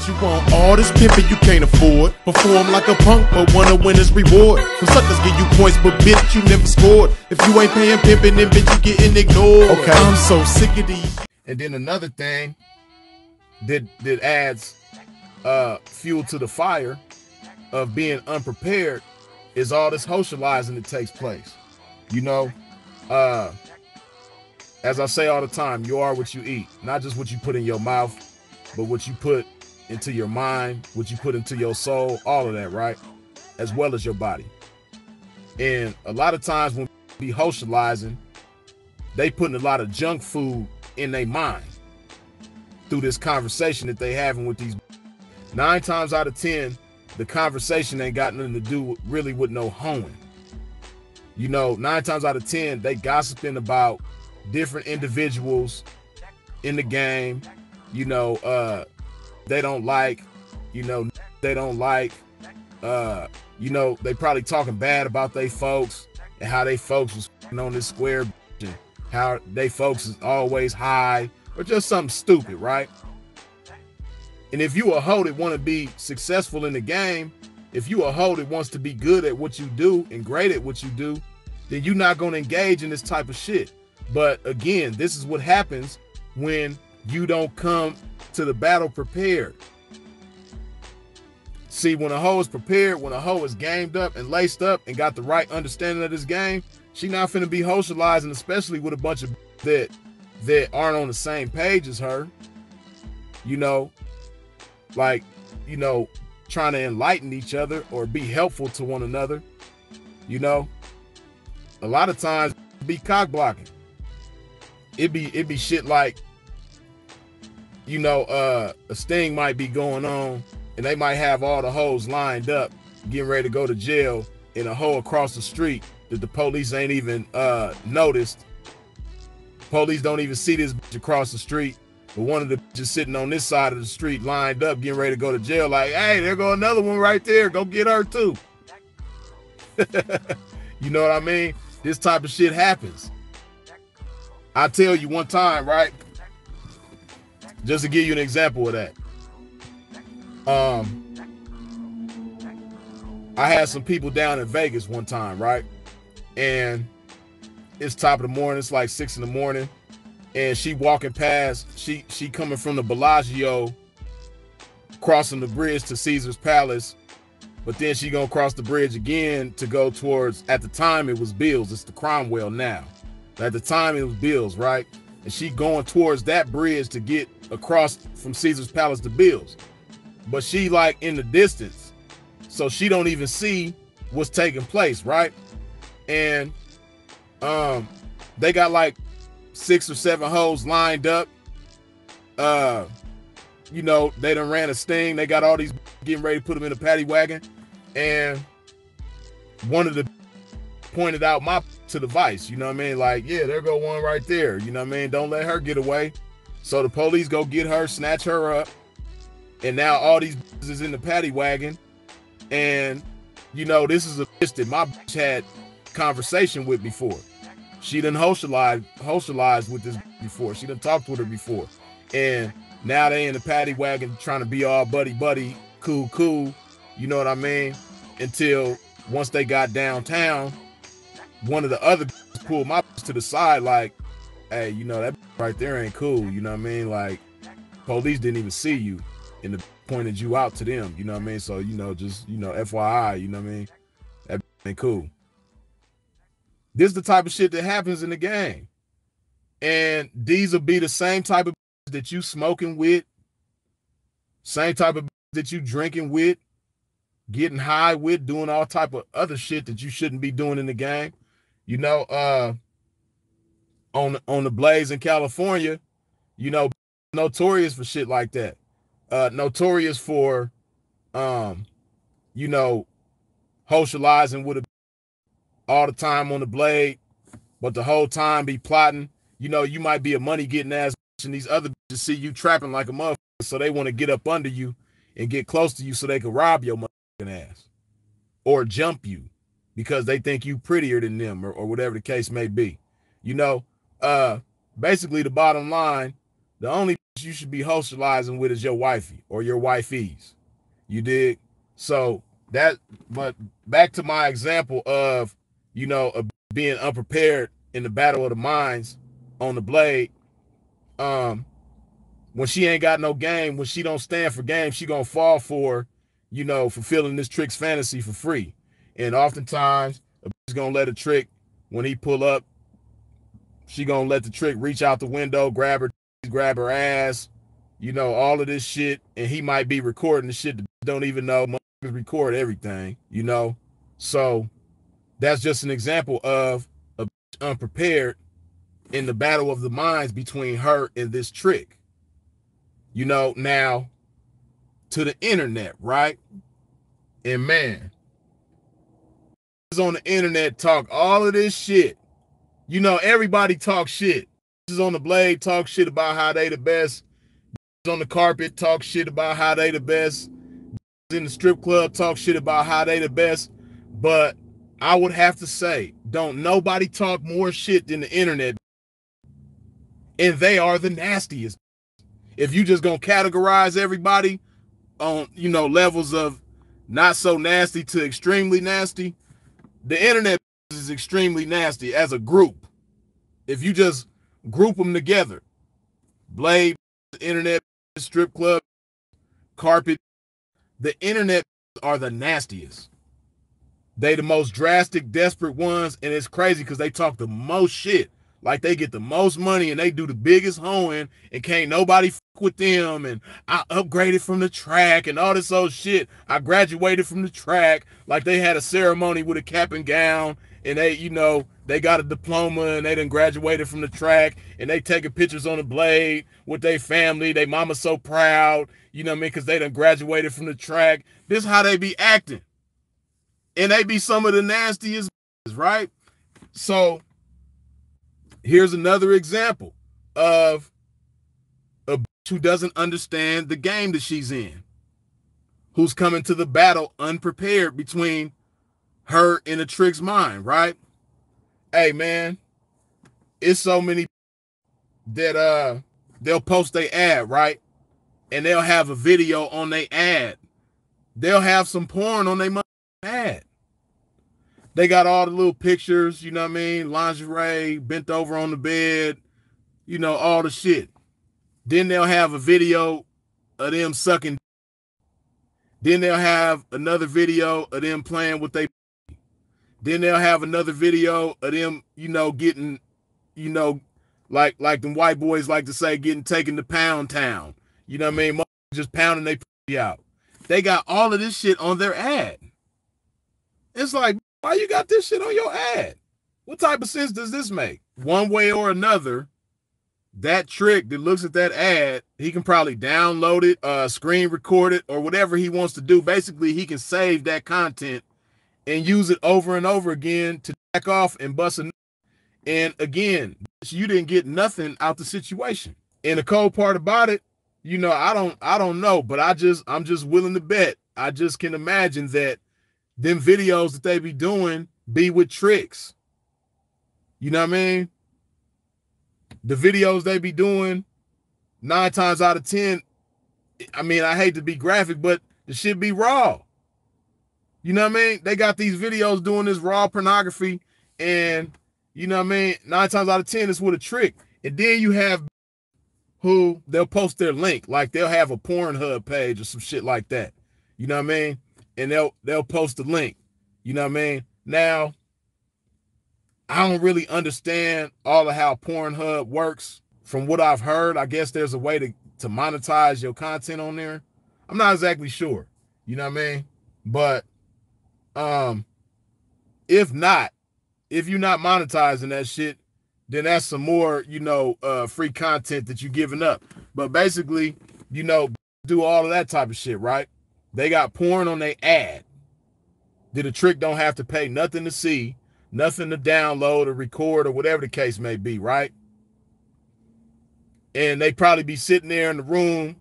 You want all this pimping you can't afford. Perform like a punk but wanna win his reward. Some suckers give you points but bitch you never scored. If you ain't paying pimping then bitch you getting ignored. Okay, I'm so sick of these. And then another thing that adds fuel to the fire of being unprepared is all this socializing that takes place. You know, as I say all the time, you are what you eat. Not just what you put in your mouth, but what you put into your mind, what you put into your soul, all of that, right? As well as your body. And a lot of times when we be socializing, they putting a lot of junk food in their mind through this conversation that they having with these. 9 times out of 10, the conversation ain't got nothing to do really with no hoeing. You know, 9 times out of 10, they gossiping about different individuals in the game. You know, they don't like, you know, they probably talking bad about they folks and how they folks was on this square and how they folks is always high or just something stupid, right? And if you a hoe that want to be successful in the game, if you a hoe that wants to be good at what you do and great at what you do, then you're not going to engage in this type of shit. But again, this is what happens when you don't come to the battle prepared. See, when a hoe is prepared, when a hoe is gamed up and laced up and got the right understanding of this game, she not finna be socializing, especially with a bunch of that aren't on the same page as her. You know, like, you know, trying to enlighten each other or be helpful to one another. You know, a lot of times be cock blocking. It be shit like, you know, a sting might be going on and they might have all the hoes lined up getting ready to go to jail, in a hoe across the street that the police ain't even noticed. Police don't even see this bitch across the street, but one of the bitches sitting on this side of the street lined up getting ready to go to jail, like, hey, there go another one right there, go get her too. You know what I mean? This type of shit happens. I tell you one time, right? Just to give you an example of that. I had some people down in Vegas one time, right? And it's top of the morning, it's like 6 in the morning, and she walking past, she coming from the Bellagio, crossing the bridge to Caesar's Palace, but then she gonna cross the bridge again to go towards, at the time it was Bill's, it's the Cromwell now. But at the time it was Bill's, right? And she going towards that bridge to get across from Caesar's Palace to Bill's. But she like in the distance, so she don't even see what's taking place, right? And they got like 6 or 7 hoes lined up. You know, they done ran a sting. They got all these getting ready to put them in a paddy wagon. And one of the pointed out to the vice, you know what I mean? Like, yeah, there go one right there. You know what I mean? Don't let her get away. So the police go get her, snatch her up. And now all these is in the paddy wagon. And, you know, this is a bitch that my bitch had conversation with before. She done socialized with this before. She done talked with her before. And now they in the paddy wagon trying to be all buddy, cool. You know what I mean? Until once they got downtown, one of the other pulled my bitch to the side like, hey, you know, that right there ain't cool. You know what I mean? Like, police didn't even see you and the pointed you out to them. You know what I mean? So, you know, just, you know, FYI, you know what I mean? That ain't cool. This is the type of shit that happens in the game. And these will be the same type of that you smoking with, same type of that you drinking with, getting high with, doing all type of other shit that you shouldn't be doing in the game. You know, on the Blaze in California, you know, notorious for shit like that. Notorious for, you know, socializing with a all the time on the blade, but the whole time be plotting. You know, you might be a money getting ass bitch and these other bitches see you trapping like a motherfucker, so they want to get up under you and get close to you so they can rob your motherfucking ass or jump you because they think you prettier than them or whatever the case may be. You know, basically the bottom line, the only you should be socializing with is your wifey or your wifeys. You dig? So but back to my example of, of being unprepared in the battle of the minds on the blade. When she ain't got no game, when she don't stand for game, she gonna fall for, fulfilling this trick's fantasy for free. And oftentimes, a bitch gonna let a trick, when he pull up, she gonna let the trick reach out the window, grab her ass, all of this shit, and he might be recording the shit that don't even know. Motherfuckers record everything, So that's just an example of a bitch unprepared in the battle of the minds between her and this trick. Now to the internet, right? And man, on the internet talk all of this shit. Everybody talk shit. On the blade talk shit about how they the best. On the carpet talk shit about how they the best. In the strip club talk shit about how they the best. But I would have to say, don't nobody talk more shit than the internet. And they are the nastiest. If you just gonna categorize everybody on, levels of not so nasty to extremely nasty, the internet is extremely nasty as a group. If you just group them together, blade, internet, strip club, carpet, the internet are the nastiest. They the most drastic, desperate ones, and it's crazy because they talk the most shit. Like they get the most money and they do the biggest hoeing and can't nobody fuck with them. And I upgraded from the track and all this old shit. I graduated from the track. Like they had a ceremony with a cap and gown and they got a diploma and they done graduated from the track and they taking pictures on the blade with their family. They mama so proud, because they done graduated from the track. This how they be acting. And they be some of the nastiest, right? So here's another example of a bitch who doesn't understand the game that she's in, who's coming to the battle unprepared between her and the trick's mind, right? Hey, man, it's so many that they'll post their ad, right? And they'll have a video on their ad. They'll have some porn on their ad. They got all the little pictures, lingerie, bent over on the bed, all the shit. Then they'll have a video of them sucking. Then they'll have another video of them playing with their. Then they'll have another video of them, getting, like them white boys like to say, getting taken to Pound Town. Just pounding their pussy out. They got all of this shit on their ad. It's like, why you got this shit on your ad? What type of sense does this make? One way or another, that trick that looks at that ad, he can probably download it, screen record it, or whatever he wants to do. Basically, he can save that content and use it over and over again to back off and bust a. And again, you didn't get nothing out the situation. And the cold part about it, I don't know, but I'm just willing to bet. I just can imagine that them videos that they be doing be with tricks. You know what I mean? The videos they be doing, 9 times out of 10, I mean, I hate to be graphic, but the shit be raw. You know what I mean? They got these videos doing this raw pornography, and, 9 times out of 10, it's with a trick. And then you have who they'll post their link, like they'll have a Pornhub page or some shit like that. You know what I mean? And they'll post the link. You know what I mean? Now, I don't really understand all of how Pornhub works. From what I've heard, I guess there's a way to monetize your content on there. I'm not exactly sure. You know what I mean? But if you're not monetizing that shit, then that's some more, free content that you're giving up. But basically, do all of that type of shit, right? They got porn on their ad. That a trick don't have to pay nothing to see, nothing to download or record or whatever the case may be, right? And they probably be sitting there in the room,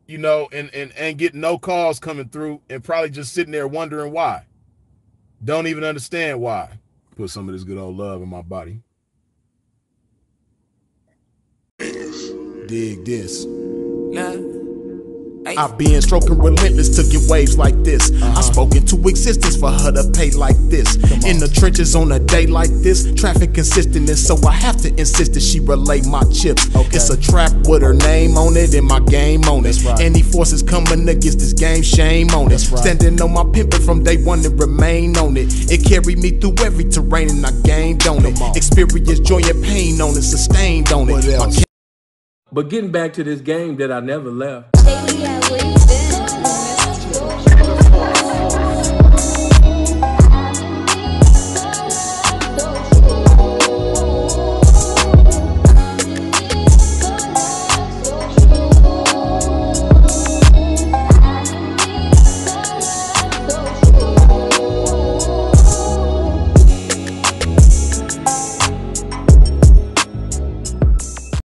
and getting no calls coming through and probably just sitting there wondering why. Don't even understand why. Put some of this good old love in my body. Dig this. Love. I've been stroking relentless to get waves like this. I spoke into existence for her to pay like this. In the trenches on a day like this, traffic consistent, and so I have to insist that she relay my chips. It's a trap with her name on it and my game on it. Any forces coming against this game, shame on it. Standing on my pimpin' from day one and remain on it. It carried me through every terrain and I gained on it. Experience joy and pain on it, sustained on it. But getting back to this game that I never left. Baby, I would